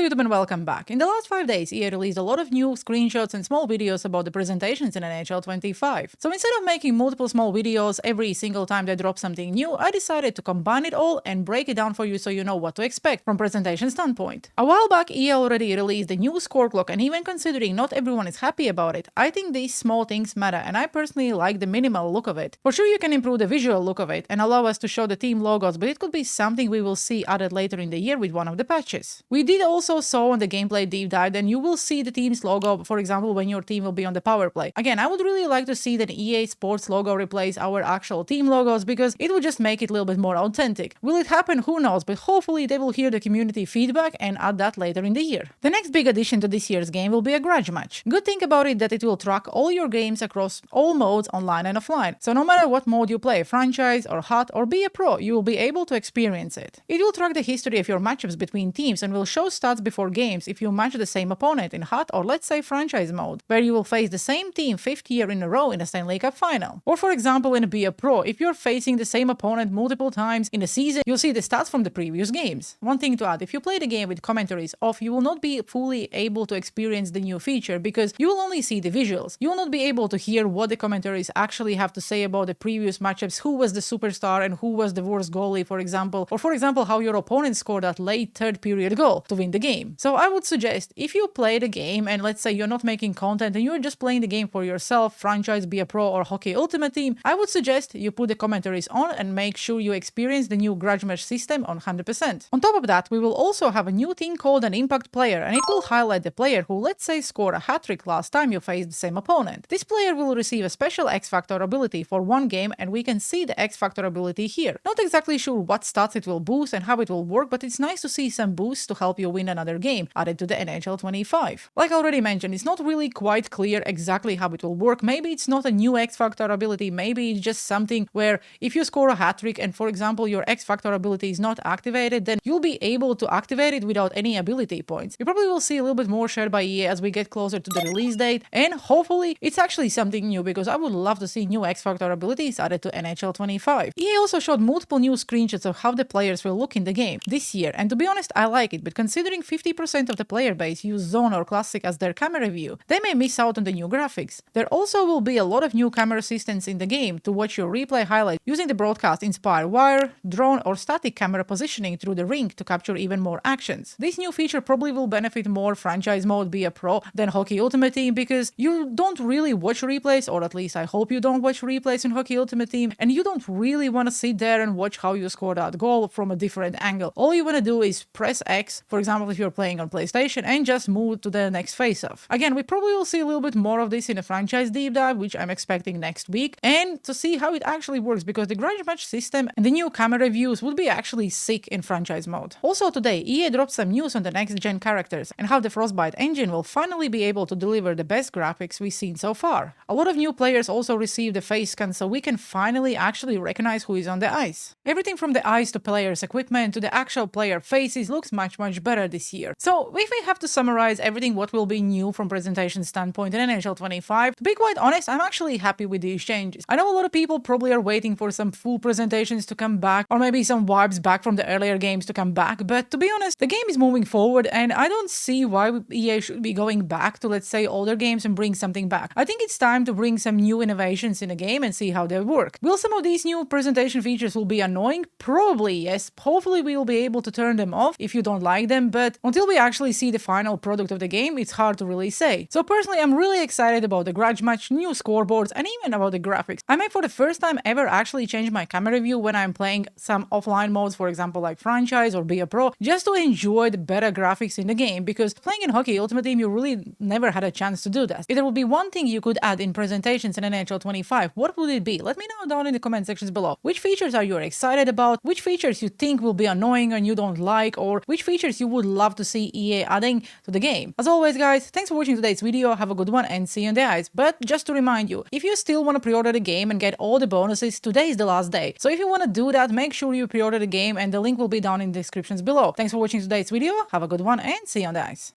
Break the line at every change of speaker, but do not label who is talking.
YouTube and welcome back. In the last 5 days, EA released a lot of new screenshots and small videos about the presentations in NHL 25. So instead of making multiple small videos every single time they drop something new, I decided to combine it all and break it down for you so you know what to expect from presentation standpoint. A while back, EA already released the new score clock, and even considering not everyone is happy about it, I think these small things matter, and I personally like the minimal look of it. For sure you can improve the visual look of it and allow us to show the team logos, but it could be something we will see added later in the year with one of the patches. We did also saw on the gameplay deep dive, then you will see the team's logo, for example, when your team will be on the power play. Again, I would really like to see that EA Sports logo replace our actual team logos because it would just make it a little bit more authentic. Will it happen? Who knows, but hopefully they will hear the community feedback and add that later in the year. The next big addition to this year's game will be a Grudge Match. Good thing about it that it will track all your games across all modes, online and offline. So no matter what mode you play, franchise or hot or be a pro, you will be able to experience it. It will track the history of your matchups between teams and will show stats before games if you match the same opponent in hot or let's say franchise mode, where you will face the same team 5th year in a row in a Stanley Cup final. Or for example in Be a Pro, if you're facing the same opponent multiple times in a season, you'll see the stats from the previous games. One thing to add, if you play the game with commentaries off, you will not be fully able to experience the new feature because you will only see the visuals. You will not be able to hear what the commentaries actually have to say about the previous matchups, who was the superstar and who was the worst goalie, for example, or for example how your opponent scored that late third period goal to win the game. So I would suggest if you play the game and let's say you're not making content and you're just playing the game for yourself, franchise, Be a Pro or Hockey Ultimate Team, I would suggest you put the commentaries on and make sure you experience the new Grudge Match system on 100%. On top of that, we will also have a new thing called an impact player, and it will highlight the player who let's say scored a hat-trick last time you faced the same opponent. This player will receive a special X-Factor ability for one game, and we can see the X-Factor ability here. Not exactly sure what stats it will boost and how it will work, but it's nice to see some boosts to help you win another game added to the NHL 25. Like I already mentioned, it's not really quite clear exactly how it will work. Maybe it's not a new X-Factor ability, maybe it's just something where if you score a hat-trick and for example your X-Factor ability is not activated, then you'll be able to activate it without any ability points. You probably will see a little bit more shared by EA as we get closer to the release date, and hopefully it's actually something new because I would love to see new X-Factor abilities added to NHL 25. EA also showed multiple new screenshots of how the players will look in the game this year, and to be honest I like it, but considering 50% of the player base use Zone or Classic as their camera view, they may miss out on the new graphics. There also will be a lot of new camera assistance in the game to watch your replay highlights using the broadcast Inspire wire, drone or static camera positioning through the rink to capture even more actions. This new feature probably will benefit more franchise mode Be a Pro than Hockey Ultimate Team because you don't really watch replays, or at least I hope you don't watch replays in Hockey Ultimate Team, and you don't really want to sit there and watch how you score that goal from a different angle. All you want to do is press X, for example if you're playing on PlayStation, and just move to the next face-off. Again, we probably will see a little bit more of this in a franchise deep dive, which I'm expecting next week, and to see how it actually works because the Grudge Match system and the new camera views would be actually sick in franchise mode. Also today, EA dropped some news on the next-gen characters and how the Frostbite engine will finally be able to deliver the best graphics we've seen so far. A lot of new players also received the face scan so we can finally actually recognize who is on the ice. Everything from the eyes to players' equipment to the actual player faces looks much better this year. So if we have to summarize everything what will be new from presentation standpoint in NHL 25, to be quite honest, I'm actually happy with these changes. I know a lot of people probably are waiting for some full presentations to come back or maybe some vibes back from the earlier games to come back, but to be honest, the game is moving forward and I don't see why EA should be going back to let's say older games and bring something back. I think it's time to bring some new innovations in the game and see how they work. Will some of these new presentation features will be annoying? Probably yes. Hopefully we will be able to turn them off if you don't like them, but until we actually see the final product of the game, it's hard to really say. So personally, I'm really excited about the Grudge Match, new scoreboards, and even about the graphics. I may for the first time ever actually change my camera view when I'm playing some offline modes, for example like franchise or Be a Pro, just to enjoy the better graphics in the game, because playing in Hockey Ultimate Team you really never had a chance to do that. If there would be one thing you could add in presentations in NHL 25, what would it be? Let me know down in the comment sections below. Which features are you excited about? Which features you think will be annoying and you don't like, or which features you would love to see EA adding to the game? As always guys, thanks for watching today's video, have a good one and see you on the ice. But just to remind you, if you still want to pre-order the game and get all the bonuses, today is the last day. So if you want to do that, make sure you pre-order the game and the link will be down in the descriptions below. Thanks for watching today's video, have a good one and see you on the ice.